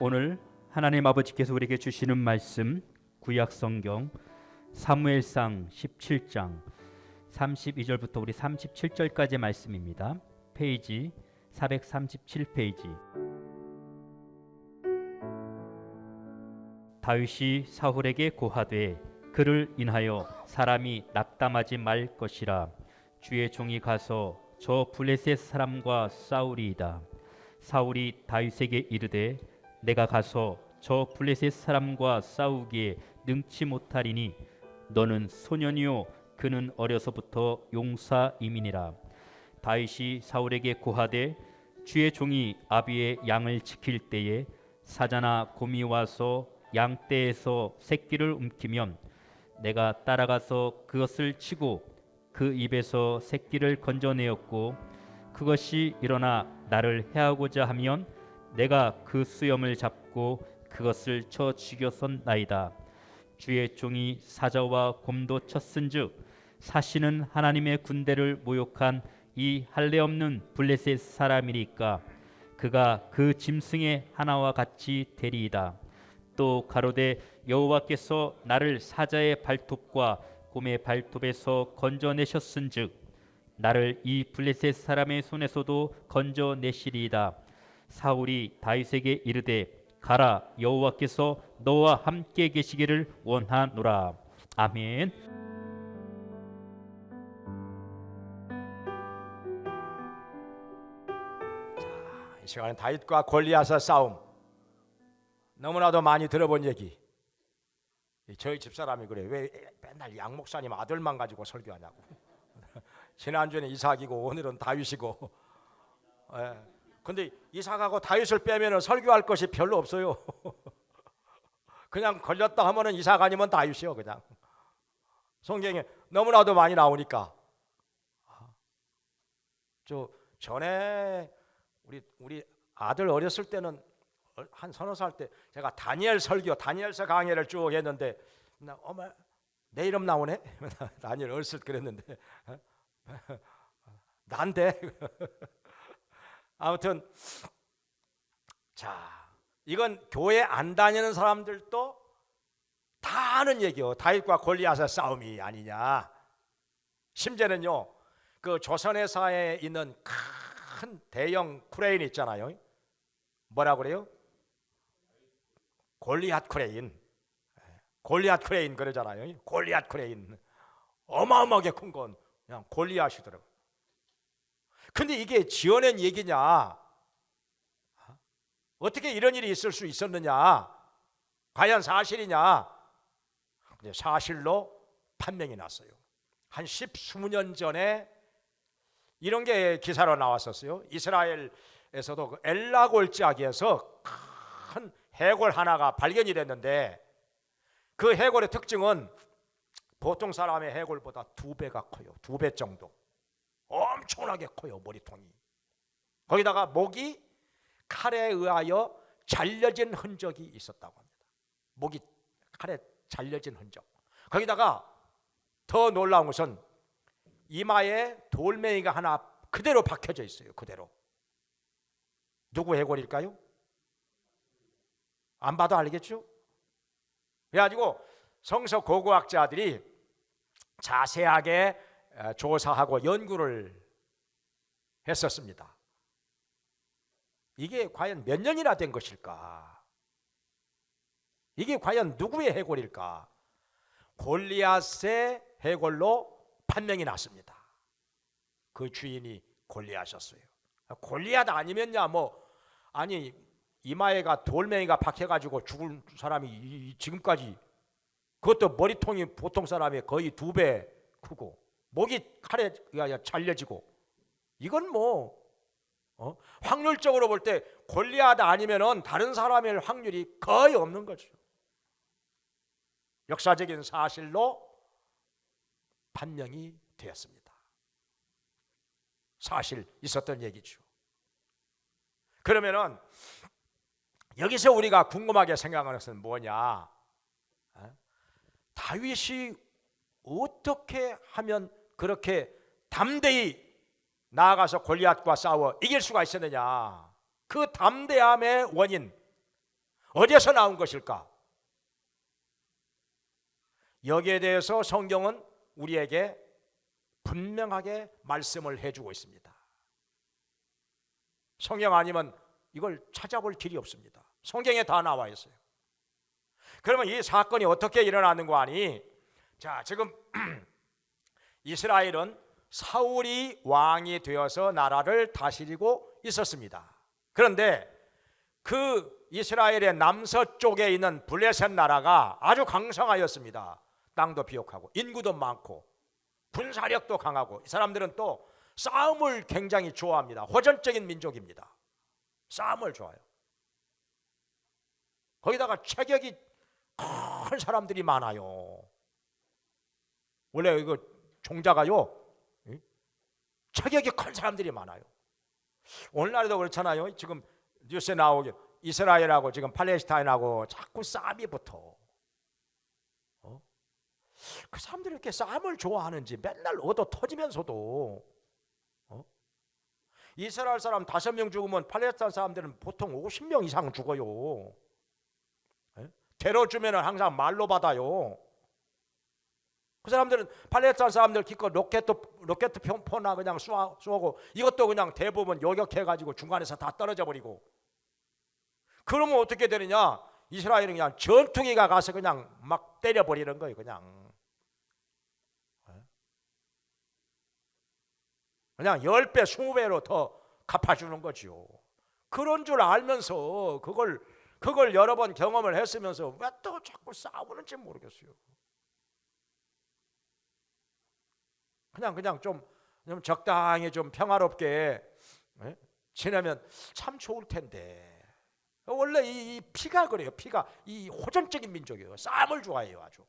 오늘 하나님 아버지께서 우리에게 주시는 말씀 구약성경 사무엘상 17장 32절부터 우리 37절까지의 말씀입니다. 페이지 437페이지. 다윗이 사울에게 고하되 그를 인하여 사람이 낙담하지 말 것이라. 주의 종이 가서 저 블레셋 사람과 싸우리이다. 사울이 다윗에게 이르되 내가 가서 저 블레셋 사람과 싸우기에 능치 못하리니 너는 소년이요 그는 어려서부터 용사임이니라. 다윗이 사울에게 고하되 주의 종이 아비의 양을 지킬 때에 사자나 곰이 와서 양떼에서 새끼를 움키면 내가 따라가서 그것을 치고 그 입에서 새끼를 건져내었고 그것이 일어나 나를 해하고자 하면 내가 그 수염을 잡고 그것을 쳐 죽였었나이다. 주의 종이 사자와 곰도 쳤은즉 사시는 하나님의 군대를 모욕한 이 할례 없는 블레셋 사람이니까 그가 그 짐승의 하나와 같이 되리이다. 또 가로되 여호와께서 나를 사자의 발톱과 곰의 발톱에서 건져내셨은즉 나를 이 블레셋 사람의 손에서도 건져내시리이다. 사울이 다윗에게 이르되 가라, 여호와께서 너와 함께 계시기를 원하노라. 아멘. 이 시간은 다윗과 골리앗의 싸움, 너무나도 많이 들어본 얘기. 저희 집사람이 그래, 왜 맨날 양 목사님 아들만 가지고 설교하냐고. 지난주에는 이삭이고 오늘은 다윗이고. 근데 이삭하고 다윗을 빼면 설교할 것이 별로 없어요. 그냥 걸렸다 하면은 이삭 아니면 다윗이요. 그냥 성경에 너무나도 많이 나오니까. 전에 우리 아들 어렸을 때는 한 서너 살 때 제가 다니엘 설교, 다니엘서 강의를 쭉 했는데 어머 내 이름 나오네. 다니엘 어렸을 때 그랬는데 난데. 아무튼 자, 이건 교회 안 다니는 사람들도 다 아는 얘기요. 다윗과 골리앗의 싸움이 아니냐. 심지어는요, 그 조선회사에 있는 큰 대형 크레인 있잖아요. 뭐라 그래요? 골리앗 크레인. 골리앗 크레인 그러잖아요. 골리앗 크레인. 어마어마하게 큰 건 그냥 골리앗이더라고요. 근데 이게 지어낸 얘기냐? 어떻게 이런 일이 있을 수 있었느냐? 과연 사실이냐? 근데 사실로 판명이 났어요. 한 10-20년 전에 이런 게 기사로 나왔었어요. 이스라엘에서도 그 엘라 골짜기에서 큰 해골 하나가 발견이 됐는데 그 해골의 특징은 보통 사람의 해골보다 2배가 커요. 2배 정도. 엄청나게 커요. 머리통이. 거기다가 목이 칼에 의하여 잘려진 흔적이 있었다고 합니다. 목이 칼에 잘려진 흔적. 거기다가 더 놀라운 것은 이마에 돌멩이가 하나 그대로 박혀져 있어요. 그대로. 누구 해골일까요? 안 봐도 알겠죠? 그래가지고 성서 고고학자들이 자세하게 조사하고 연구를 했었습니다. 이게 과연 몇 년이나 된 것일까? 이게 과연 누구의 해골일까? 골리앗의 해골로 판명이 났습니다. 그 주인이 골리앗이었어요. 골리앗 아니면야 아니 이마에가 돌멩이가 박혀가지고 죽은 사람이 지금까지, 그것도 머리통이 보통 사람의 거의 2배 크고 목이 칼에 잘려지고, 이건 확률적으로 볼 때 골리앗 아니면은 다른 사람일 확률이 거의 없는 거죠. 역사적인 사실로 판명이 되었습니다. 사실 있었던 얘기죠. 그러면은 여기서 우리가 궁금하게 생각하는 것은 뭐냐? 다윗이 어떻게 하면 그렇게 담대히 나아가서 골리앗과 싸워 이길 수가 있었느냐? 그 담대함의 원인, 어디에서 나온 것일까? 여기에 대해서 성경은 우리에게 분명하게 말씀을 해주고 있습니다. 성경 아니면 이걸 찾아볼 길이 없습니다. 성경에 다 나와 있어요. 그러면 이 사건이 어떻게 일어나는 거 아니? 자, 지금 이스라엘은 사울이 왕이 되어서 나라를 다스리고 있었습니다. 그런데 그 이스라엘의 남서쪽에 있는 블레셋 나라가 아주 강성하였습니다. 땅도 비옥하고 인구도 많고 군사력도 강하고, 이 사람들은 또 싸움을 굉장히 좋아합니다. 호전적인 민족입니다. 싸움을 좋아해요. 거기다가 체격이 큰 사람들이 많아요. 원래 이거 종자가요, 체격이 큰 사람들이 많아요. 오늘날에도 그렇잖아요. 지금 뉴스에 나오게 이스라엘하고 지금 팔레스타인하고 자꾸 싸움이 붙어. 그 사람들이 이렇게 싸움을 좋아하는지, 맨날 얻어 터지면서도 이스라엘 사람 5명 죽으면 팔레스타인 사람들은 보통 50명 이상 죽어요. 테러 주면은 항상 말로 받아요. 그 사람들은 팔레스타인 사람들 기껏 로켓 포나 그냥 쏘고, 이것도 그냥 대부분 요격해가지고 중간에서 다 떨어져 버리고. 그러면 어떻게 되느냐? 이스라엘은 그냥 전투기가 가서 그냥 막 때려버리는 거예요. 그냥 10배, 20배로 더 갚아주는 거죠. 그런 줄 알면서 그걸 여러 번 경험을 했으면서 왜 또 자꾸 싸우는지 모르겠어요. 그냥 좀 적당히 좀 평화롭게 지내면 참 좋을 텐데. 원래 이 피가 그래요. 피가 이 호전적인 민족이에요. 싸움을 좋아해요, 아주.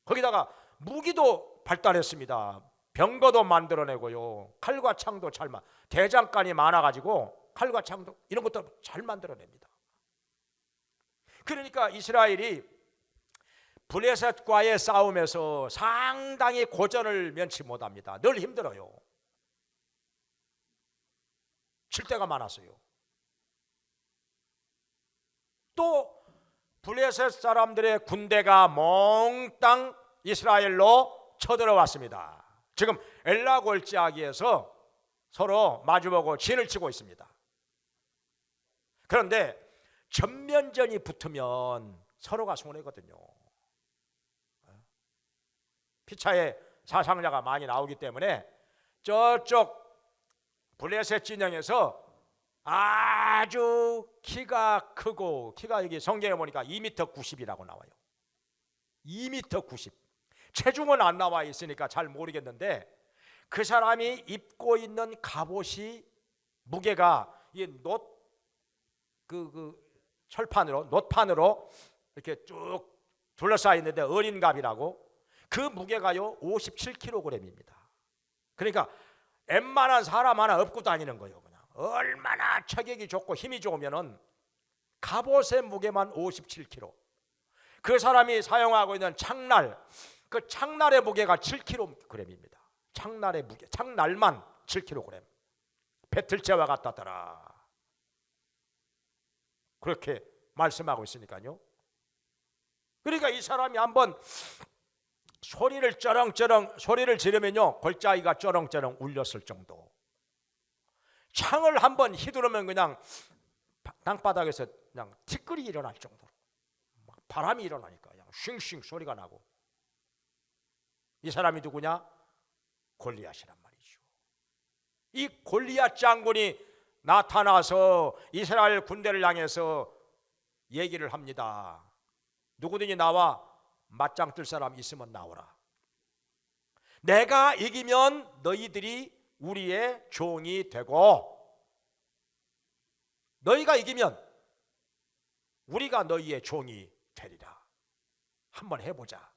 거기다가 무기도 발달했습니다. 병거도 만들어내고요. 칼과 창도 대장간이 많아가지고 칼과 창도 이런 것도 잘 만들어냅니다. 그러니까 이스라엘이 블레셋과의 싸움에서 상당히 고전을 면치 못합니다. 늘 힘들어요. 질 때가 많았어요. 또 블레셋 사람들의 군대가 몽땅 이스라엘로 쳐들어왔습니다. 지금 엘라 골짜기에서 서로 마주보고 진을 치고 있습니다. 그런데 전면전이 붙으면 서로가 손해거든요. 피차의 사상자가 많이 나오기 때문에 저쪽 블레셋 진영에서 아주 키가 크고, 키가 여기 성경에 보니까 2m 90이라고 나와요. 2m 90. 체중은 안 나와 있으니까 잘 모르겠는데, 그 사람이 입고 있는 갑옷이 무게가 이 노판으로 이렇게 쭉 둘러싸여 있는데, 어린 갑이라고, 그 무게가요 57kg입니다. 그러니까 웬만한 사람 하나 업고 다니는 거예요. 그냥 얼마나 체격이 좋고 힘이 좋으면은 갑옷의 무게만 57kg. 그 사람이 사용하고 있는 창날, 그 창날의 무게가 7kg입니다. 창날의 무게, 창날만 7kg. 배틀째와 같다더라. 그렇게 말씀하고 있으니까요. 그러니까 이 사람이 한번 소리를 지르면요 골짜기가 쩌렁쩌렁 울렸을 정도. 창을 한번 휘두르면 그냥 땅바닥에서 그냥 티끌이 일어날 정도로 막 바람이 일어나니까 그냥 쉥쉥 소리가 나고. 이 사람이 누구냐? 골리앗이란 말이죠. 이 골리앗 장군이 나타나서 이스라엘 군대를 향해서 얘기를 합니다. 누구든지 나와 맞짱 뜰 사람 있으면 나오라. 내가 이기면 너희들이 우리의 종이 되고, 너희가 이기면 우리가 너희의 종이 되리라. 한번 해보자.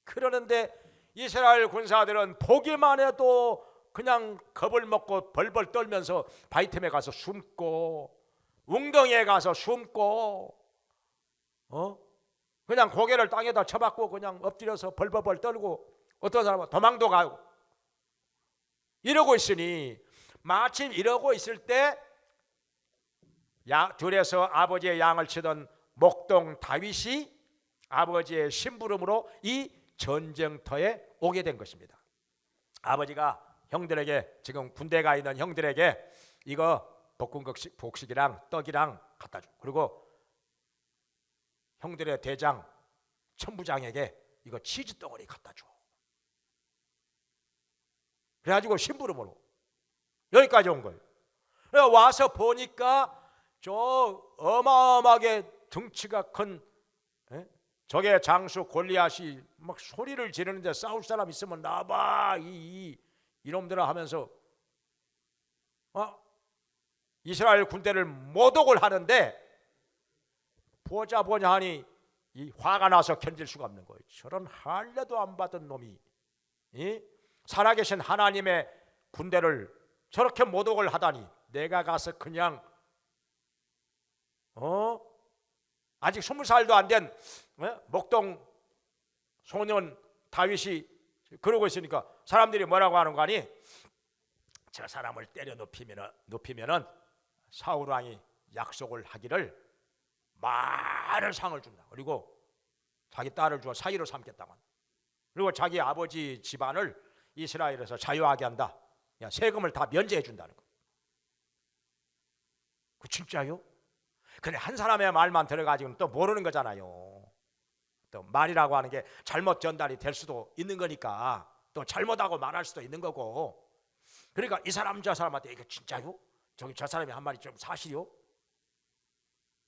그러는데 이스라엘 군사들은 보기만 해도 그냥 겁을 먹고 벌벌 떨면서 바위틈에 가서 숨고, 웅덩이에 가서 숨고, 그냥 고개를 땅에다 쳐박고 그냥 엎드려서 벌벌벌 떨고, 어떤 사람은 도망도 가고 이러고 있으니, 마침 이러고 있을 때 들에서 아버지의 양을 치던 목동 다윗이 아버지의 심부름으로 이 전쟁터에 오게 된 것입니다. 아버지가 형들에게, 지금 군대가 있는 형들에게 이거 복식이랑 떡이랑 갖다 줘. 그리고 형들의 대장 천부장에게 이거 치즈 덩어리 갖다 줘. 그래가지고 심부름으로 여기까지 온 거예요. 그래서 와서 보니까 저 어마어마하게 덩치가 큰 적의 장수 골리앗이 막 소리를 지르는데 싸울 사람 있으면 나봐 이놈들아 하면서 이스라엘 군대를 모독을 하는데 보자 하니 이 화가 나서 견딜 수가 없는 거예요. 저런 할례도 안 받은 놈이 살아계신 하나님의 군대를 저렇게 모독을 하다니, 내가 가서 그냥 아직 20살도 안 된 목동 소년 다윗이 그러고 있으니까 사람들이 뭐라고 하는 거 아니? 저 사람을 때려 눕히면은 사울 왕이 약속을 하기를 많은 상을 준다. 그리고 자기 딸을 주어 사위로 삼겠다만. 그리고 자기 아버지 집안을 이스라엘에서 자유하게 한다. 세금을 다 면제해 준다는 거. 그 진짜요? 근데 한 사람의 말만 들어가지고는 또 모르는 거잖아요. 또 말이라고 하는 게 잘못 전달이 될 수도 있는 거니까 또 잘못하고 말할 수도 있는 거고. 그러니까 이 사람 저 사람한테 이게 진짜요? 저 사람이 한 말이 좀 사실이요?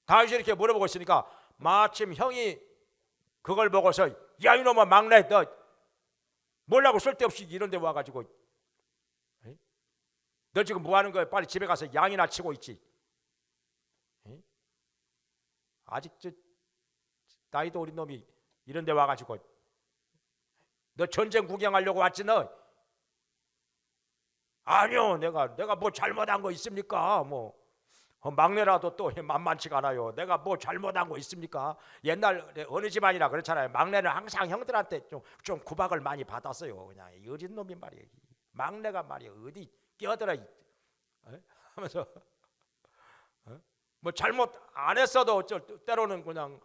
다윗이 이렇게 물어보고 있으니까 마침 형이 그걸 보고서 야 이놈아 막내 너 뭐라고 쓸데없이 이런 데 와가지고 너 지금 뭐 하는 거야? 빨리 집에 가서 양이나 치고 있지. 아직 저 나이도 어린 놈이 이런 데 와가지고 너 전쟁 구경하려고 왔지 너? 아니요, 내가 뭐 잘못한 거 있습니까? 뭐 막내라도 또 만만치가 않아요. 내가 뭐 잘못한 거 있습니까? 옛날에 어느 집안이라 그렇잖아요. 막내는 항상 형들한테 좀 구박을 많이 받았어요. 그냥 어린 놈이 말이에요. 막내가 말이에요. 어디 끼어들어 하면서 뭐 잘못 안 했어도 때로는 그냥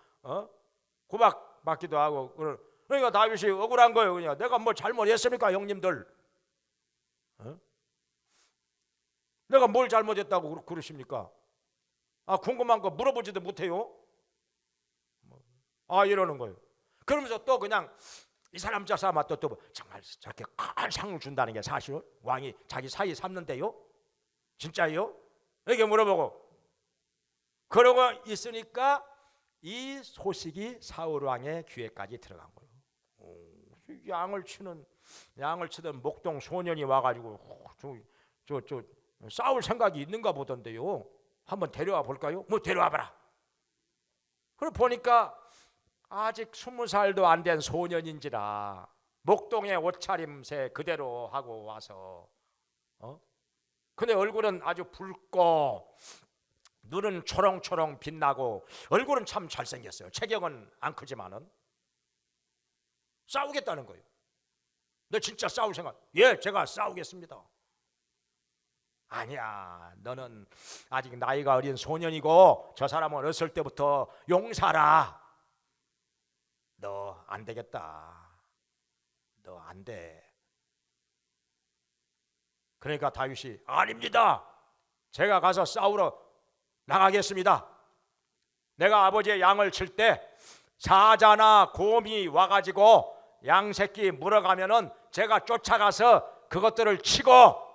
구박 받기도 하고. 그러니까 다윗이 억울한 거예요. 그냥 내가 뭐 잘못했습니까, 형님들? 내가 뭘 잘못했다고 그러십니까? 궁금한 거 물어보지도 못해요. 이러는 거예요. 그러면서 또 그냥 이 사람 저 사람 또 정말 저렇게 큰 상을 준다는 게 사실 왕이 자기 사이 삼는데요? 진짜요? 이렇게 물어보고 그러고 있으니까 이 소식이 사울 왕의 귀에까지 들어간 거예요. 양을 치던 목동 소년이 와가지고 저 싸울 생각이 있는가 보던데요. 한번 데려와 볼까요? 뭐 데려와 봐라. 그리고 보니까 아직 20살도 안 된 소년인지라 목동의 옷차림새 그대로 하고 와서 근데 얼굴은 아주 붉고 눈은 초롱초롱 빛나고 얼굴은 참 잘생겼어요. 체격은 안 크지만은 싸우겠다는 거예요. 너 진짜 싸울 생각? 예, 제가 싸우겠습니다. 아니야, 너는 아직 나이가 어린 소년이고 저 사람은 어렸을 때부터 용사라. 너 안 되겠다. 너 안 돼. 그러니까 다윗이 아닙니다. 제가 가서 싸우러 나가겠습니다. 내가 아버지의 양을 칠 때 사자나 곰이 와가지고 양 새끼 물어가면은 제가 쫓아가서 그것들을 치고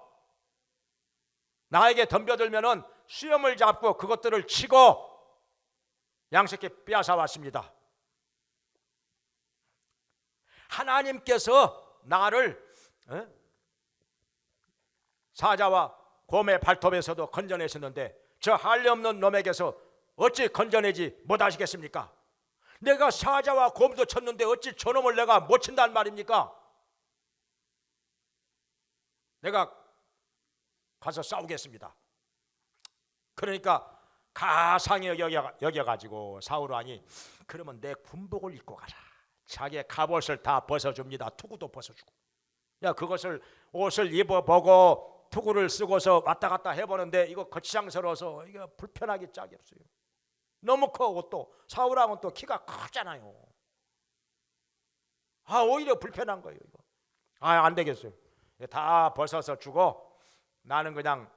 나에게 덤벼들면은 수염을 잡고 그것들을 치고 양새끼 빼앗아 왔습니다. 하나님께서 나를 사자와 곰의 발톱에서도 건져내셨는데 저 할례 없는 놈에게서 어찌 건져내지 못하시겠습니까? 내가 사자와 곰도 쳤는데 어찌 저놈을 내가 못 친단 말입니까? 내가 가서 싸우겠습니다. 그러니까 가상히 여겨가지고 사울 왕이 그러면 내 군복을 입고 가라. 자기의 갑옷을 다 벗어줍니다. 투구도 벗어주고. 그것을 옷을 입어보고 투구를 쓰고서 왔다 갔다 해보는데 이거 거치장스러워서 이거 불편하기 짝이 없어요. 너무 커. 옷도 사울왕은 또 키가 크잖아요. 오히려 불편한 거예요. 이거 안 되겠어요. 다 벗어서 주고 나는 그냥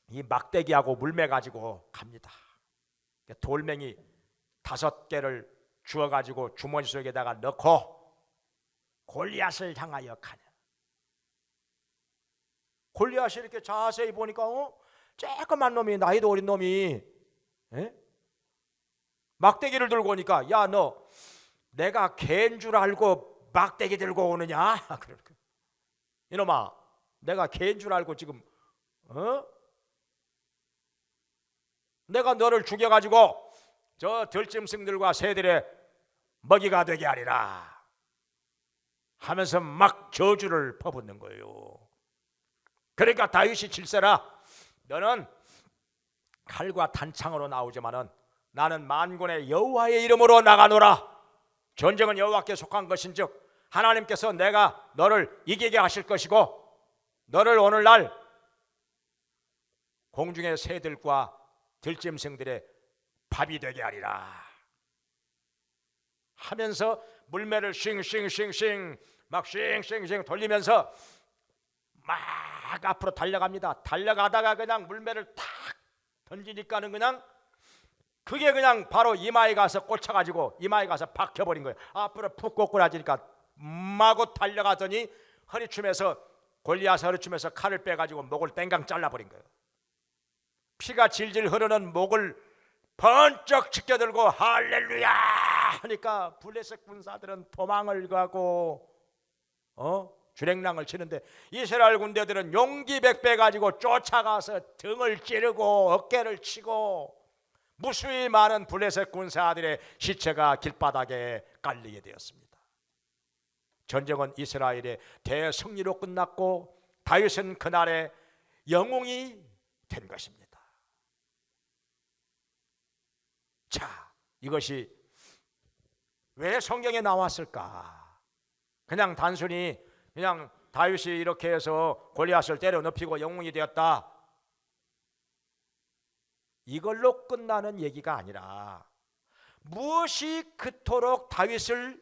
이 막대기하고 물매 가지고 갑니다. 돌멩이 5개를 주워 가지고 주머니 속에다가 넣고 골리앗을 향하여 가냐. 골리앗이 이렇게 자세히 보니까 조그만 놈이, 나이도 어린 놈이 막대기를 들고 오니까, 야, 너 내가 개인 줄 알고 막대기 들고 오느냐? 그러니까 이놈아, 내가 개인 줄 알고 지금 내가 너를 죽여가지고 저 들짐승들과 새들의 먹이가 되게 하리라 하면서 막 저주를 퍼붓는 거예요. 그러니까 다윗이 질세라, 너는 칼과 단창으로 나오지만은 나는 만군의 여호와의 이름으로 나가노라. 전쟁은 여호와께 속한 것인즉 하나님께서 내가 너를 이기게 하실 것이고 너를 오늘날 공중의 새들과 들짐승들의 밥이 되게 하리라 하면서 물매를 싱싱싱싱 막 싱싱싱 돌리면서 막 앞으로 달려갑니다. 달려가다가 그냥 물매를 탁 던지니까는 그냥 그게 그냥 바로 이마에 가서 꽂혀가지고 이마에 가서 박혀버린 거예요. 앞으로 푹 꼬꾸라지니까 마구 달려가더니 허리춤에서 골리앗 허리춤에서 칼을 빼가지고 목을 땡강 잘라버린 거예요. 피가 질질 흐르는 목을 번쩍 지켜들고 할렐루야 하니까 블레셋 군사들은 도망을 가고 주랭랑을 치는데 이스라엘 군대들은 용기 백배 가지고 쫓아가서 등을 찌르고 어깨를 치고 무수히 많은 블레셋 군사들의 시체가 길바닥에 깔리게 되었습니다. 전쟁은 이스라엘의 대승리로 끝났고 다윗은 그날의 영웅이 된 것입니다. 자, 이것이 왜 성경에 나왔을까? 그냥 단순히 그냥 다윗이 이렇게 해서 골리앗을 때려 눕히고 영웅이 되었다, 이걸로 끝나는 얘기가 아니라 무엇이 그토록 다윗을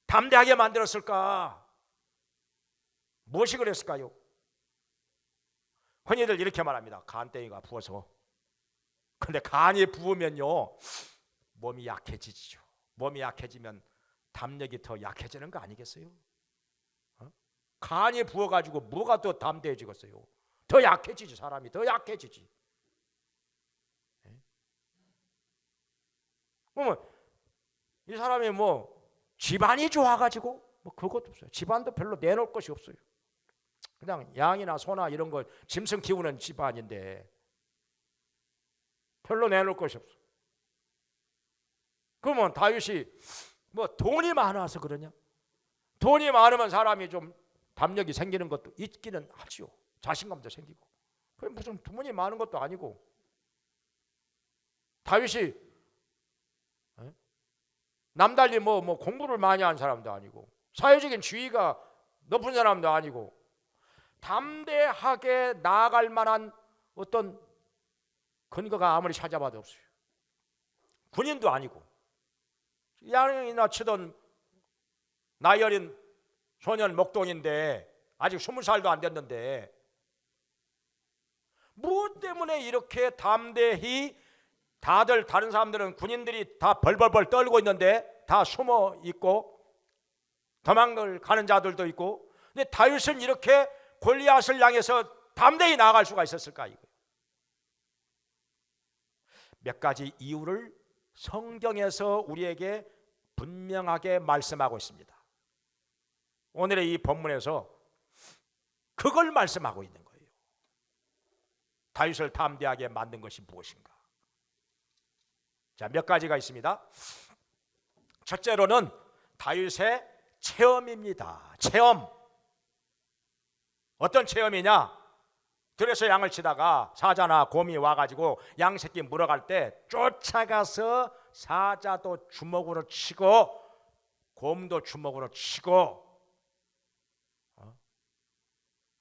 담대하게 만들었을까? 무엇이 그랬을까요? 흔히들 이렇게 말합니다. 간땡이가 부어서. 근데 간이 부으면요 몸이 약해지죠. 몸이 약해지면 담력이 더 약해지는 거 아니겠어요? 간이 부어가지고 뭐가 더 담대해지겠어요? 더 약해지지. 사람이 더 약해지지. 그러면 이 사람이 집안이 좋아가지고 그것도 없어요. 집안도 별로 내놓을 것이 없어요. 그냥 양이나 소나 이런 거 짐승 키우는 집안인데 별로 내놓을 것이 없어. 그러면 다윗이 돈이 많아서 그러냐? 돈이 많으면 사람이 좀 담력이 생기는 것도 있기는 하지요. 자신감도 생기고. 그게 무슨 돈이 많은 것도 아니고 다윗이 남달리 공부를 많이 한 사람도 아니고 사회적인 지위가 높은 사람도 아니고 담대하게 나아갈 만한 어떤 근거가 아무리 찾아봐도 없어요. 군인도 아니고 양이나 치던 나이 어린 소년 목동인데 아직 20살도 안 됐는데 무엇 때문에 이렇게 담대히 다른 사람들은 군인들이 다 벌벌벌 떨고 있는데 다 숨어 있고 도망을 가는 자들도 있고 근데 다윗은 이렇게 골리앗을 향해서 담대히 나아갈 수가 있었을까? 몇 가지 이유를 성경에서 우리에게 분명하게 말씀하고 있습니다. 오늘의 이 본문에서 그걸 말씀하고 있는 거예요. 다윗을 담대하게 만든 것이 무엇인가? 자, 몇 가지가 있습니다. 첫째로는 다윗의 체험입니다. 체험. 어떤 체험이냐? 들에서 양을 치다가 사자나 곰이 와가지고 양 새끼 물어갈 때 쫓아가서 사자도 주먹으로 치고 곰도 주먹으로 치고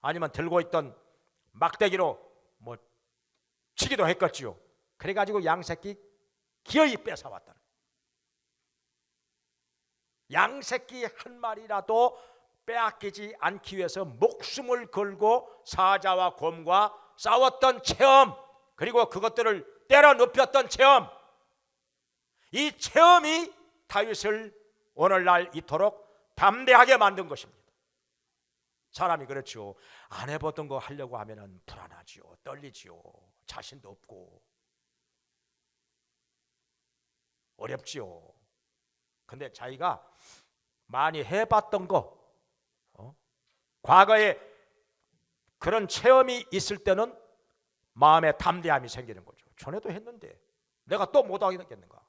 아니면 들고 있던 막대기로 뭐 치기도 했겠지요. 그래가지고 양새끼 기어이 뺏어왔다는, 양새끼 한 마리라도 빼앗기지 않기 위해서 목숨을 걸고 사자와 곰과 싸웠던 체험, 그리고 그것들을 때려 눕혔던 체험, 이 체험이 다윗을 오늘날 이토록 담대하게 만든 것입니다. 사람이 그렇죠. 안 해보던 거 하려고 하면 불안하지요, 떨리지요, 자신도 없고 어렵지요. 근데 자기가 많이 해봤던 거, 과거에 그런 체험이 있을 때는 마음에 담대함이 생기는 거죠. 전에도 했는데 내가 또 못하겠는가?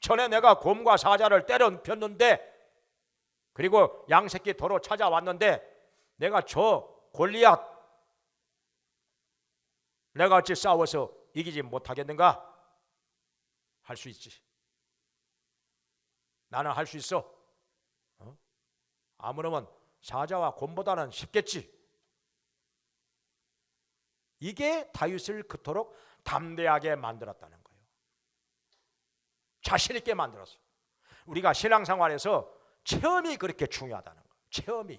전에 내가 곰과 사자를 때려 눕혔는데, 그리고 양새끼 도로 찾아왔는데 내가 저 골리앗 내가 어찌 싸워서 이기지 못하겠는가? 할 수 있지. 나는 할 수 있어. 아무러면 사자와 곰보다는 쉽겠지. 이게 다윗을 그토록 담대하게 만들었다는 거예요. 자신 있게 만들었어요. 우리가 신앙생활에서 체험이 그렇게 중요하다는 거예요.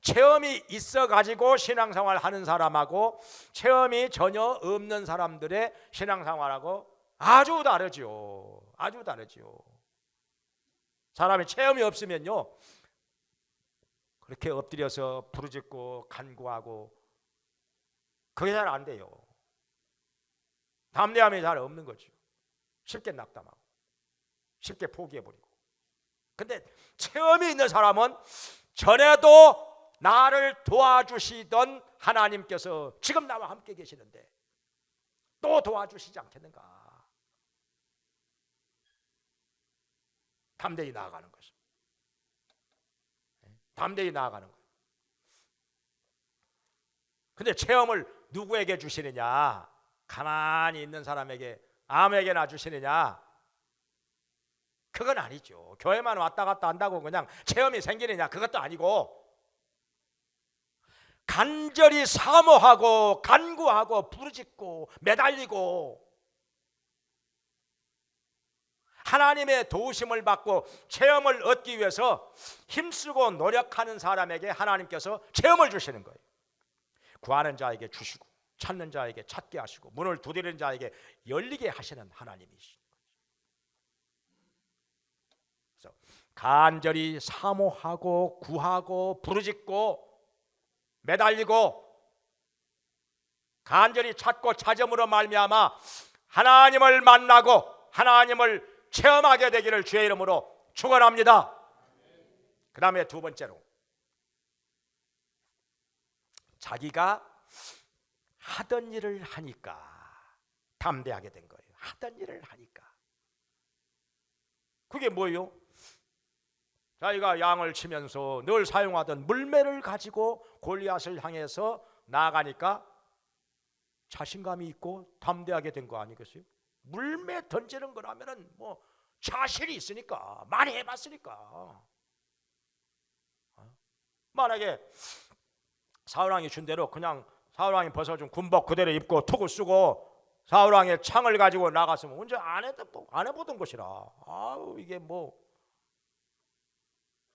체험이 있어가지고 신앙생활 하는 사람하고 체험이 전혀 없는 사람들의 신앙생활하고 아주 다르죠. 아주 다르죠. 사람이 체험이 없으면요, 그렇게 엎드려서 부르짖고 간구하고 그게 잘 안 돼요. 담대함이 잘 없는 거죠. 쉽게 낙담하고 쉽게 포기해버리고. 근데 체험이 있는 사람은 전에도 나를 도와주시던 하나님께서 지금 나와 함께 계시는데 또 도와주시지 않겠는가? 담대히 나아가는 것입니다. 담대히 나아가는 거예요. 근데 체험을 누구에게 주시느냐? 가만히 있는 사람에게, 아무에게나 주시느냐? 그건 아니죠. 교회만 왔다 갔다 한다고 그냥 체험이 생기느냐? 그것도 아니고, 간절히 사모하고 간구하고 부르짖고 매달리고 하나님의 도우심을 받고 체험을 얻기 위해서 힘쓰고 노력하는 사람에게 하나님께서 체험을 주시는 거예요. 구하는 자에게 주시고 찾는 자에게 찾게 하시고 문을 두드리는 자에게 열리게 하시는 하나님이시죠. 그래서 간절히 사모하고 구하고 부르짖고 매달리고 간절히 찾고 찾음으로 말미암아 하나님을 만나고 하나님을 체험하게 되기를 주의 이름으로 축원합니다. 그 다음에 두 번째로, 자기가 하던 일을 하니까 담대하게 된 거예요. 하던 일을 하니까. 그게 뭐예요? 자기가 양을 치면서 늘 사용하던 물매를 가지고 골리앗을 향해서 나아가니까 자신감이 있고 담대하게 된 거 아니겠어요? 물매 던지는 거라면은 뭐 자신이 있으니까, 많이 해봤으니까. 만약에 사울왕이 준 대로 그냥 사울왕이 벗어준 군복 그대로 입고 투구 쓰고 사울왕의 창을 가지고 나갔으면 언제 안 해보던 것이라, 아우 이게 뭐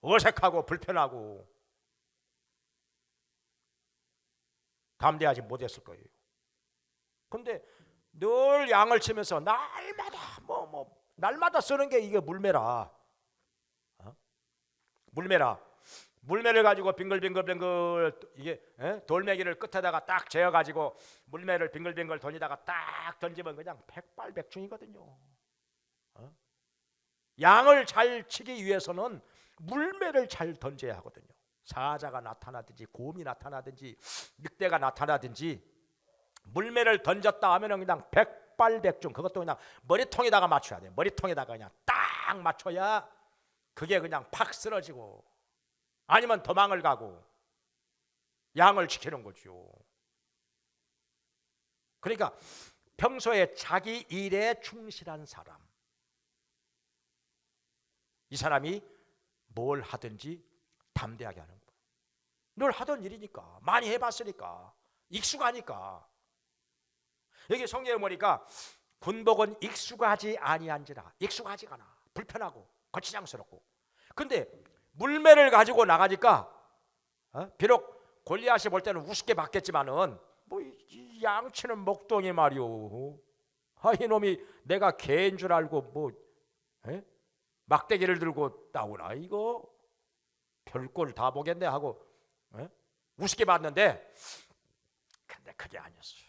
어색하고 불편하고 담대하지 못했을 거예요. 근데 늘 양을 치면서 날마다 날마다 쓰는 게 이게 물매라. 물매를 가지고 빙글빙글 이게 돌멩이를 끝에다가 딱 재어 가지고 물매를 빙글빙글 돌리다가 딱 던지면 그냥 백발백중이거든요. 양을 잘 치기 위해서는 물매를 잘 던져야 하거든요. 사자가 나타나든지 곰이 나타나든지 늑대가 나타나든지 물매를 던졌다 하면 그냥 백발백중, 그것도 그냥 머리통에다가 맞춰야 돼요. 머리통에다가 그냥 딱 맞춰야 그게 그냥 팍 쓰러지고 아니면 도망을 가고 양을 지키는 거죠. 그러니까 평소에 자기 일에 충실한 사람, 이 사람이 뭘 하든지 담대하게 하는 거예요. 늘 하던 일이니까, 많이 해봤으니까, 익숙하니까. 여기 성경에 보니까 군복은 익숙하지 아니한지라. 익숙하지가 않아. 불편하고 거치장스럽고. 근데 물매를 가지고 나가니까 비록 골리앗이 볼 때는 우습게 봤겠지만은 뭐 이 양치는 목동이 말이오. 이놈이 내가 개인 줄 알고 뭐 막대기를 들고 나오나 이거 별꼴 다 보겠네 하고 우습게 봤는데, 근데 그게 아니었어.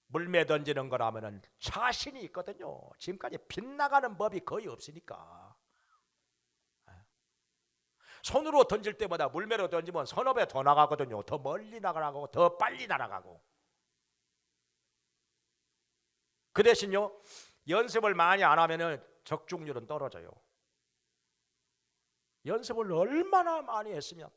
물매 던지는 거라면은 자신이 있거든요. 지금까지 빗나가는 법이 거의 없으니까. 손으로 던질 때보다 물매로 던지면 서너 배 더 나가거든요. 더 멀리 나가고 더 빨리 날아가고. 그 대신요, 연습을 많이 안 하면은 적중률은 떨어져요. 연습을 얼마나 많이 했으면,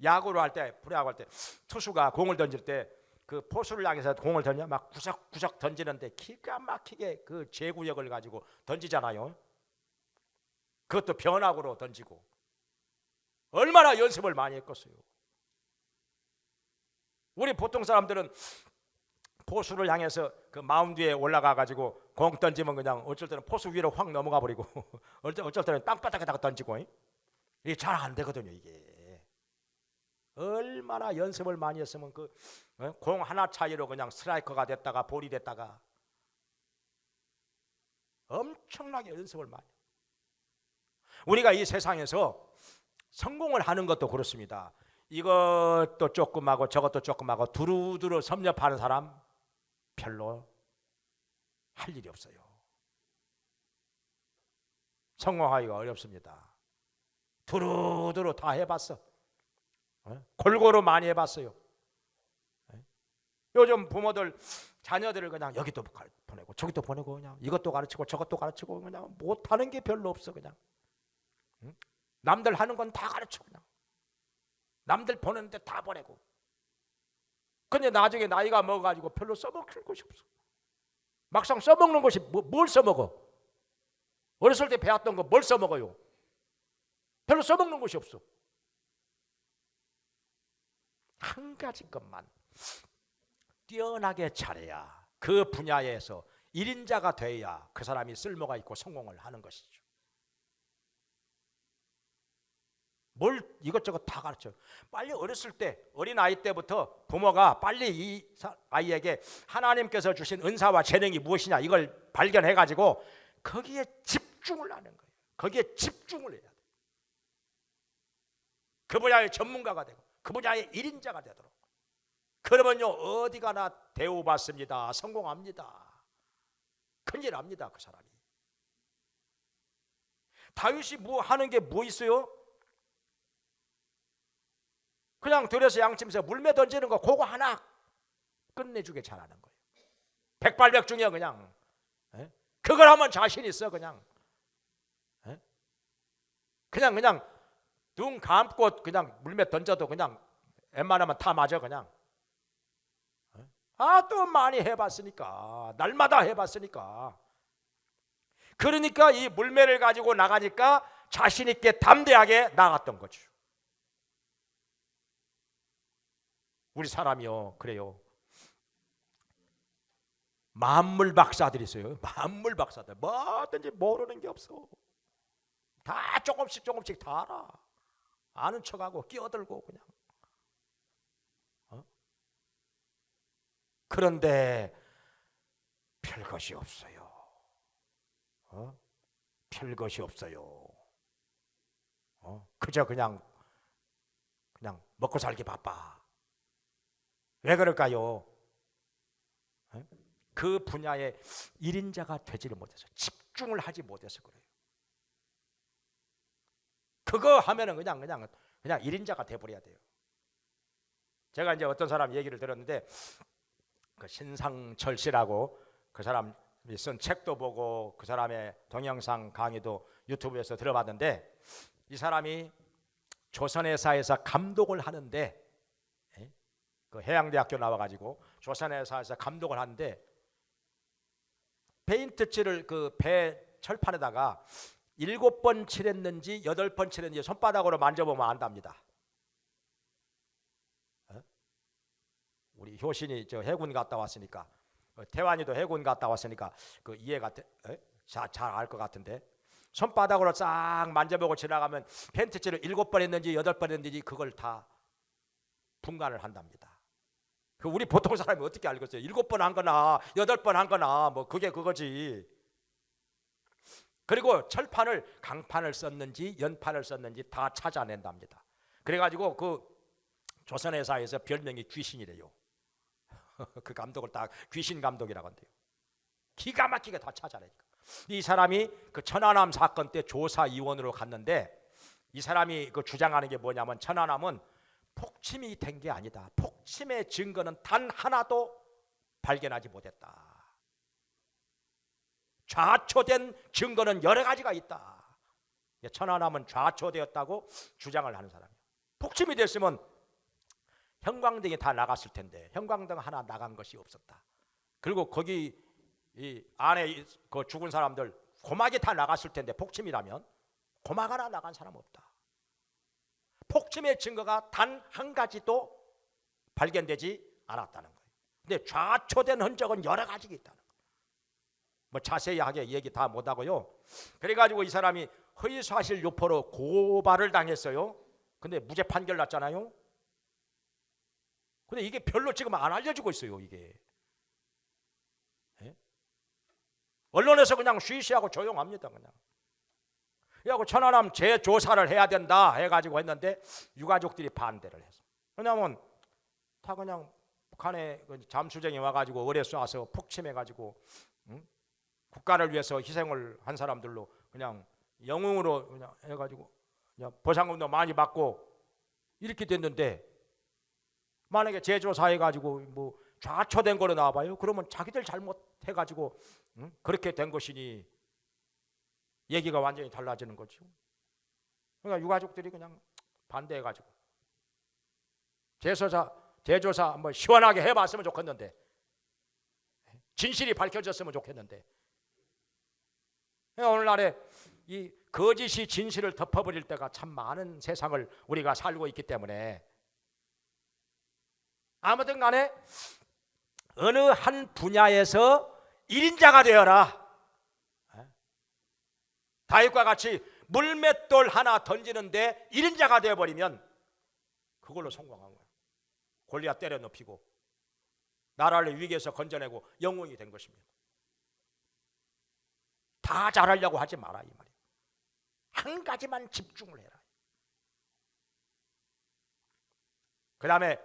야구를 할 때, 프로야구 할 때 투수가 공을 던질 때 그 포수를 향해서 공을 던져 막 구석구석 던지는데 기가 막히게 그 제구력을 가지고 던지잖아요. 그것도 변화구로 던지고. 얼마나 연습을 많이 했겠어요. 우리 보통 사람들은 포수를 향해서 그 마운드 위에 올라가 가지고 공 던지면 그냥 어쩔 때는 포수 위로 확 넘어가 버리고 어쩔 때는 땅바닥에다가 던지고, 이게 잘 안 되거든요. 이게 얼마나 연습을 많이 했으면 그 공 하나 차이로 그냥 스트라이커가 됐다가 볼이 됐다가 엄청나게 연습을 많이. 우리가 이 세상에서 성공을 하는 것도 그렇습니다. 이것도 조금 하고 저것도 조금 하고 두루두루 섭렵하는 사람 별로 할 일이 없어요. 성공하기가 어렵습니다. 두루두루 다 해봤어. 골고루 많이 해봤어요. 요즘 부모들 자녀들을 그냥 여기도 보내고 저기도 보내고 그냥 이것도 가르치고 저것도 가르치고 그냥 못하는 게 별로 없어. 그냥 남들 하는 건 다 가르쳐. 그냥 남들 보내는데 다 보내고. 근데 나중에 나이가 먹어가지고 별로 써먹을 것이 없어. 막상 써먹는 것이 뭘 써먹어? 어렸을 때 배웠던 거 뭘 써먹어요? 별로 써먹는 것이 없어. 한 가지 것만 뛰어나게 잘해야, 그 분야에서 1인자가 돼야 그 사람이 쓸모가 있고 성공을 하는 것이죠. 뭘 이것저것 다 가르쳐요. 빨리 어렸을 때, 어린아이 때부터 부모가 빨리 이 아이에게 하나님께서 주신 은사와 재능이 무엇이냐 이걸 발견해가지고 거기에 집중을 하는 거예요. 거기에 집중을 해야 돼요. 그 분야의 전문가가 되고 그 분야의 1인자가 되도록. 그러면요 어디 가나 대우받습니다. 성공합니다. 큰일 납니다. 그 사람이. 다윗이 뭐 하는 게 뭐 있어요? 그냥 들여서 양치면서 물매 던지는 거 그거 하나 끝내주게 잘하는 거예요. 백발백중이야 그냥. 그걸 하면 자신 있어 그냥. 그냥 눈 감고 그냥 물매 던져도 그냥 웬만하면 다 맞아 그냥. 또 많이 해봤으니까, 날마다 해봤으니까. 그러니까 이 물매를 가지고 나가니까 자신 있게 담대하게 나갔던 거죠. 우리 사람이요 그래요. 만물 박사들이 있어요. 만물 박사들 뭐든지 모르는 게 없어. 다 조금씩 다 알아. 아는 척하고 끼어들고 그냥. 그런데 별것이 없어요. 별것이 없어요. 그저 그냥 먹고 살기 바빠. 왜 그럴까요? 그 분야의 1인자가 되지를 못해서, 집중을 하지 못해서 그래요. 그거 하면은 그냥 1인자가 돼버려야 돼요. 제가 이제 어떤 사람 얘기를 들었는데, 그 신상철 씨라고 그 사람이 쓴 책도 보고 그 사람의 동영상 강의도 유튜브에서 들어봤는데, 이 사람이 조선회사에서 감독을 하는데, 그 해양대학교 나와가지고 조선회사에서 감독을 하는데, 페인트 칠을 그 배 철판에다가 7번 칠했는지 8번 칠했는지 손바닥으로 만져보면 안답니다. 우리 효신이 저 해군 갔다 왔으니까, 태환이도 해군 갔다 왔으니까 그 이해가 잘 알 것 같은데, 손바닥으로 싹 만져보고 지나가면 펜트칠을 7번 했는지 8번 했는지 그걸 다 분간을 한답니다. 그 우리 보통 사람이 어떻게 알겠어요? 7번 한 거나 8번 한 거나 뭐 그게 그거지. 그리고 철판을 강판을 썼는지 연판을 썼는지 다 찾아낸답니다. 그래가지고 그 조선회사에서 별명이 귀신이래요. 그 감독을 딱 귀신 감독이라고 한대요. 기가 막히게 다 찾아내니까. 이 사람이 그 천안함 사건 때 조사위원으로 갔는데, 이 사람이 그 주장하는 게 뭐냐면, 천안함은 폭침이 된 게 아니다. 폭침의 증거는 단 하나도 발견하지 못했다. 좌초된 증거는 여러 가지가 있다. 천안함은 좌초되었다고 주장을 하는 사람이에요. 폭침이 됐으면 형광등이 다 나갔을 텐데 형광등 하나 나간 것이 없었다. 그리고 거기 이 안에 그 죽은 사람들 고막이 다 나갔을 텐데 폭침이라면 고막 하나 나간 사람 없다. 폭침의 증거가 단 한 가지도 발견되지 않았다는 거예요. 근데 좌초된 흔적은 여러 가지가 있다는 거예요. 뭐 자세하게 얘기 다 못하고요. 그래가지고 이 사람이 허위사실 유포로 고발을 당했어요. 근데 무죄 판결 났잖아요. 근데 이게 별로 지금 안 알려지고 있어요. 이게 언론에서 그냥 쉬쉬하고 조용합니다. 그냥. 그래갖고 천안함 재조사를 해야 된다 해가지고 했는데 유가족들이 반대를 해서. 왜냐하면 다 그냥 북한에 잠수정이 와가지고 어뢰 쏴서 폭침해가지고 국가를 위해서 희생을 한 사람들로 그냥 영웅으로 그냥 해가지고 그냥 보상금도 많이 받고 이렇게 됐는데, 만약에 재조사해가지고 뭐 좌초된 거로 나와봐요. 그러면 자기들 잘못해가지고 그렇게 된 것이니 얘기가 완전히 달라지는 거죠. 그러니까 유가족들이 그냥 반대해가지고 재조사 한번 시원하게 해봤으면 좋겠는데, 진실이 밝혀졌으면 좋겠는데, 오늘날에 이 거짓이 진실을 덮어버릴 때가 참 많은 세상을 우리가 살고 있기 때문에, 아무튼 간에 어느 한 분야에서 1인자가 되어라. 다윗과 같이 물맷돌 하나 던지는데 1인자가 되어버리면 그걸로 성공한 거예요. 골리앗 때려 눕히고 나라를 위기에서 건져내고 영웅이 된 것입니다. 다 잘하려고 하지 마라 이 말이에요. 한 가지만 집중을 해라. 그 다음에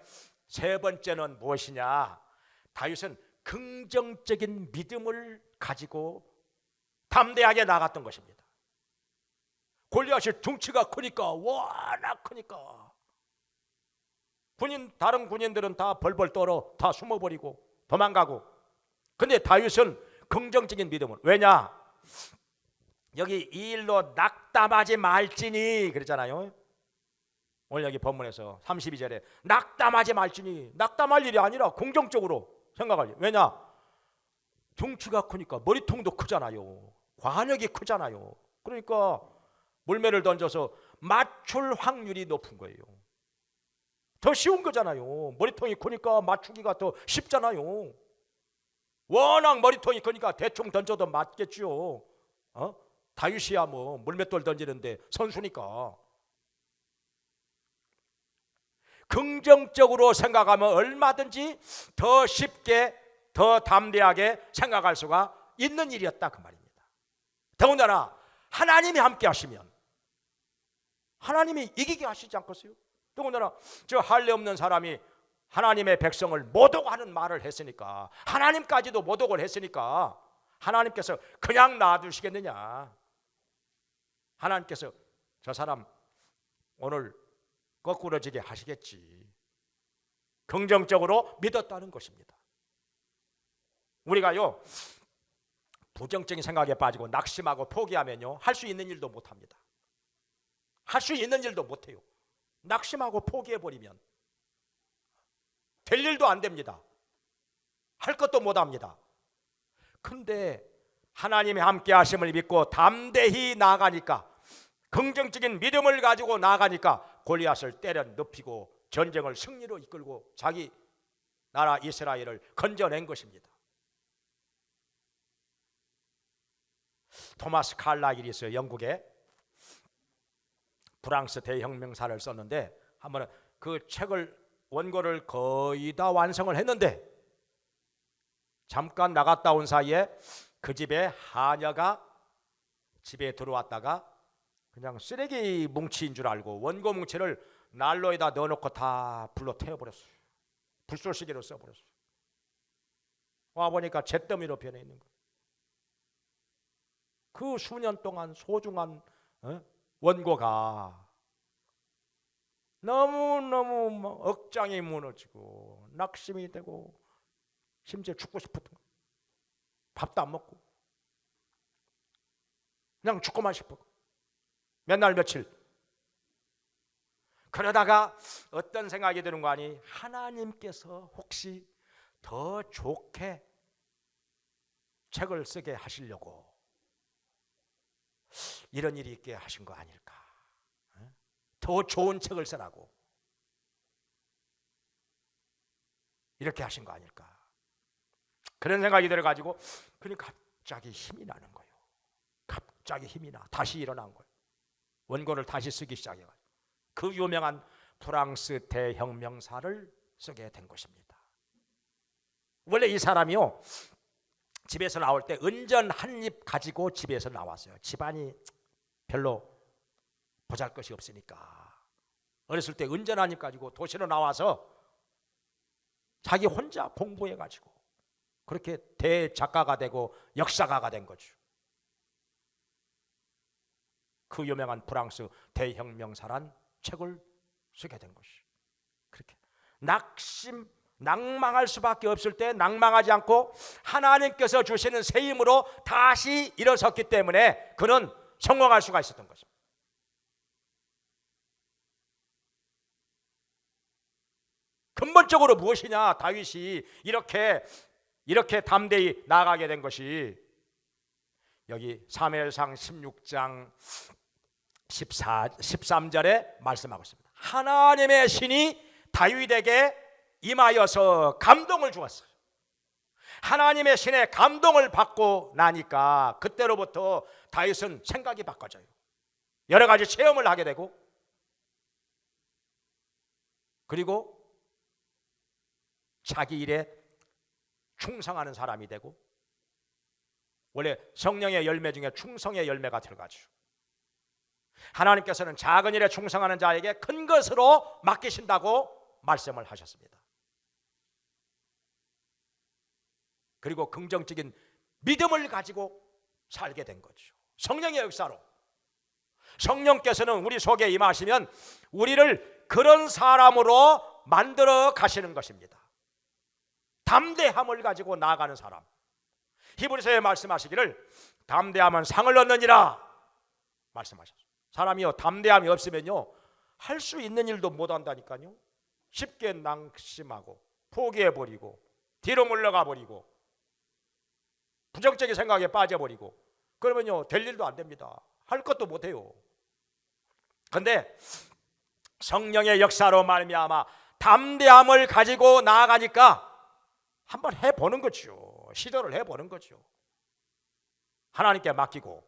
세 번째는 무엇이냐? 다윗은 긍정적인 믿음을 가지고 담대하게 나갔던 것입니다. 골리앗이 덩치가 크니까, 워낙 크니까 다른 군인들은 다 벌벌 떨어 다 숨어버리고 도망가고, 근데 다윗은 긍정적인 믿음을. 왜냐? 여기 이 일로 낙담하지 말지니 그랬잖아요. 오늘 여기 본문에서 32절에 낙담하지 말지니, 낙담할 일이 아니라 긍정적으로 생각할 일. 왜냐? 덩치가 크니까 머리통도 크잖아요. 관역이 크잖아요. 그러니까 물매를 던져서 맞출 확률이 높은 거예요. 더 쉬운 거잖아요. 머리통이 크니까 맞추기가 더 쉽잖아요. 워낙 머리통이 크니까 대충 던져도 맞겠죠. 다윗이야 뭐 물맷돌 던지는데 선수니까. 긍정적으로 생각하면 얼마든지 더 쉽게 더 담대하게 생각할 수가 있는 일이었다 그 말입니다. 더군다나 하나님이 함께 하시면 하나님이 이기게 하시지 않겠어요? 더군다나 저 할례 없는 사람이 하나님의 백성을 모독하는 말을 했으니까, 하나님까지도 모독을 했으니까 하나님께서 그냥 놔두시겠느냐? 하나님께서 저 사람 오늘 거꾸러지게 하시겠지. 긍정적으로 믿었다는 것입니다. 우리가요 부정적인 생각에 빠지고 낙심하고 포기하면요 할 수 있는 일도 못합니다. 할 수 있는 일도 못해요. 낙심하고 포기해버리면 될 일도 안 됩니다. 할 것도 못합니다. 근데 하나님의 함께 하심을 믿고 담대히 나아가니까, 긍정적인 믿음을 가지고 나아가니까 골리앗을 때려 눕히고 전쟁을 승리로 이끌고 자기 나라 이스라엘을 건져낸 것입니다. 토마스 칼라일이 있어요. 영국에 프랑스 대혁명사를 썼는데, 한번 그 책을 원고를 거의 다 완성을 했는데 잠깐 나갔다 온 사이에 그 집에 하녀가 집에 들어왔다가 그냥 쓰레기 뭉치인 줄 알고 원고 뭉치를 난로에다 넣어놓고 다 불로 태워버렸어요. 불쏘시개로 써버렸어요. 와보니까 잿더미로 변해 있는 거예요. 그 수년 동안 소중한 원고가 너무너무 억장이 무너지고 낙심이 되고 심지어 죽고 싶었던 거예요. 밥도 안 먹고 그냥 죽고만 싶어. 몇 날 며칠. 그러다가 어떤 생각이 드는 거 아니? 하나님께서 혹시 더 좋게 책을 쓰게 하시려고 이런 일이 있게 하신 거 아닐까? 더 좋은 책을 쓰라고 이렇게 하신 거 아닐까? 그런 생각이 들어가지고 그러니까 갑자기 힘이 나는 거예요. 갑자기 힘이 나. 다시 일어난 거예요. 원고를 다시 쓰기 시작해가지고 그 유명한 프랑스 대혁명사를 쓰게 된 것입니다. 원래 이 사람이요, 집에서 나올 때 은전 한 입 가지고 집에서 나왔어요. 집안이 별로 보잘것이 없으니까 어렸을 때 은전 한 입 가지고 도시로 나와서 자기 혼자 공부해가지고 그렇게 대작가가 되고 역사가가 된 거죠. 그 유명한 프랑스 대혁명사란 책을 쓰게 된 것이. 그렇게 낭망할 수밖에 없을 때 낭망하지 않고 하나님께서 주시는 새 힘으로 다시 일어섰기 때문에 그는 성공할 수가 있었던 것입니다. 근본적으로 무엇이냐? 다윗이 이렇게 담대히 나아가게 된 것이 여기 사무엘상 16장 13절에 말씀하고 있습니다. 하나님의 신이 다윗에게 임하여서 감동을 주었어요. 하나님의 신의 감동을 받고 나니까 그때로부터 다윗은 생각이 바꿔져요. 여러 가지 체험을 하게 되고, 그리고 자기 일에 충성하는 사람이 되고, 원래 성령의 열매 중에 충성의 열매가 들어가죠. 하나님께서는 작은 일에 충성하는 자에게 큰 것으로 맡기신다고 말씀을 하셨습니다. 그리고 긍정적인 믿음을 가지고 살게 된 거죠. 성령의 역사로. 성령께서는 우리 속에 임하시면 우리를 그런 사람으로 만들어 가시는 것입니다. 담대함을 가지고 나아가는 사람. 히브리서에 말씀하시기를 담대함은 상을 얻느니라 말씀하셨어요. 사람이요, 담대함이 없으면요 할 수 있는 일도 못 한다니까요. 쉽게 낙심하고 포기해버리고 뒤로 물러가 버리고 부정적인 생각에 빠져버리고 그러면요 될 일도 안 됩니다. 할 것도 못해요. 그런데 성령의 역사로 말미암아 담대함을 가지고 나아가니까 한번 해보는 거죠. 시도를 해보는 거죠. 하나님께 맡기고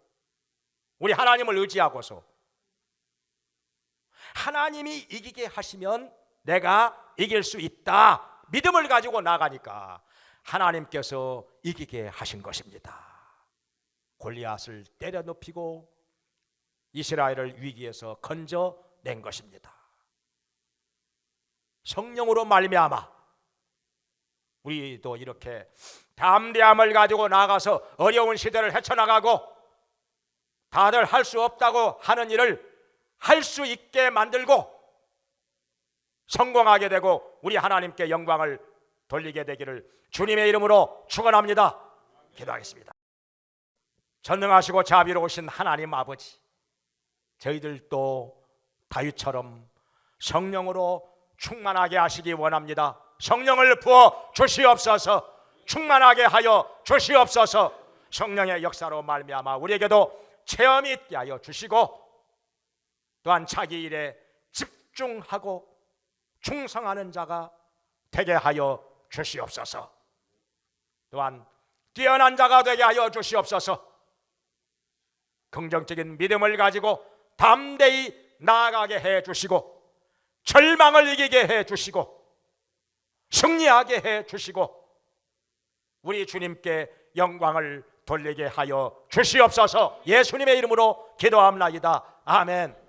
우리 하나님을 의지하고서 하나님이 이기게 하시면 내가 이길 수 있다 믿음을 가지고 나가니까 하나님께서 이기게 하신 것입니다. 골리앗을 때려 눕히고 이스라엘을 위기에서 건져낸 것입니다. 성령으로 말미암아 우리도 이렇게 담대함을 가지고 나가서 어려운 시대를 헤쳐나가고 다들 할 수 없다고 하는 일을 할 수 있게 만들고 성공하게 되고 우리 하나님께 영광을 돌리게 되기를 주님의 이름으로 축원합니다. 기도하겠습니다. 전능하시고 자비로우신 하나님 아버지, 저희들도 다윗처럼 성령으로 충만하게 하시기 원합니다. 성령을 부어 주시옵소서. 충만하게 하여 주시옵소서. 성령의 역사로 말미암아 우리에게도 체험이 있게 하여 주시고, 또한 자기 일에 집중하고 충성하는 자가 되게 하여 주시옵소서. 또한 뛰어난 자가 되게 하여 주시옵소서. 긍정적인 믿음을 가지고 담대히 나아가게 해 주시고, 절망을 이기게 해 주시고, 승리하게 해 주시고, 우리 주님께 영광을 돌리게 하여 주시옵소서. 예수님의 이름으로 기도합나이다. 아멘.